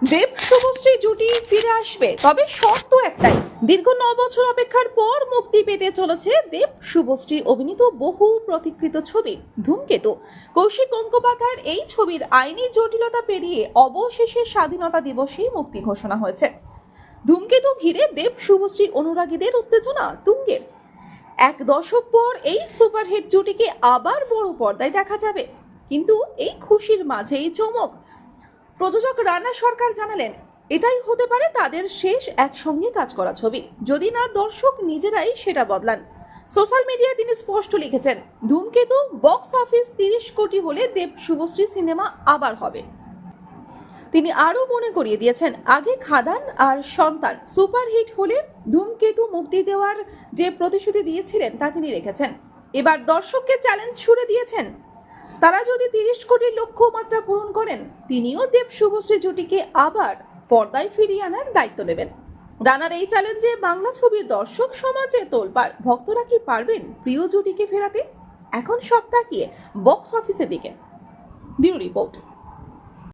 দেব শুভশ্রী জুটি ফিরে আসবে, তবে শর্ত একটাই। দীর্ঘ 9 বছর অপেক্ষার পর মুক্তি পেতে চলেছে দেব শুভশ্রী অভিনীত বহু প্রতীক্ষিত ছবি ধূমকেতু। কৌশিক গঙ্গোপাধ্যায়ের এই ছবির আইনি জটিলতা পেরিয়ে অবশেষে স্বাধীনতা দিবসেই মুক্তি ঘোষণা হয়েছে। ধূমকেতু ঘিরে দেব শুভশ্রী অনুরাগীদের উত্তেজনা তুঙ্গে। এক দশক পর এই সুপারহিট জুটিকে আবার বড় পর্দায় দেখা যাবে, কিন্তু এই খুশির মাঝেই চমক। প্রযোজক রানা সরকার জানালেন, এটাই হতে পারে তাদের শেষ একসঙ্গে কাজ করা ছবি, যদি না দর্শক নিজেরাই সেটা বদলান। সোশ্যাল মিডিয়ায় তিনি স্পষ্ট লিখেছেন, ধূমকেতু বক্স অফিস 30 কোটি হলে দেব শুভশ্রী সিনেমা আবার হবে। তিনি আরও মনে করিয়ে দিয়েছেন, আগে খাদান আর সন্তান সুপারহিট হলে ধূমকেতু মুক্তি দেওয়ার যে প্রতিশ্রুতি দিয়েছিলেন তা তিনি রেখেছেন। এবার দর্শককে চ্যালেঞ্জ ছুড়ে দিয়েছেন, তারা যদি 30 কোটি লক্ষ্যমাত্রা পূরণ করেন, তিনিও দেব শুভশ্রী জুটিকে আবার পর্দায় ফিরিয়ে আনার দায়িত্ব নেবেন। রানার এই চ্যালেঞ্জে বাংলা ছবির দর্শক সমাজে তোলপাড়। ভক্তরা কি পারবেন প্রিয় জুটিকে ফেরাতে? এখন সব তাকিয়ে বক্স অফিসের দিকে। Bureau report.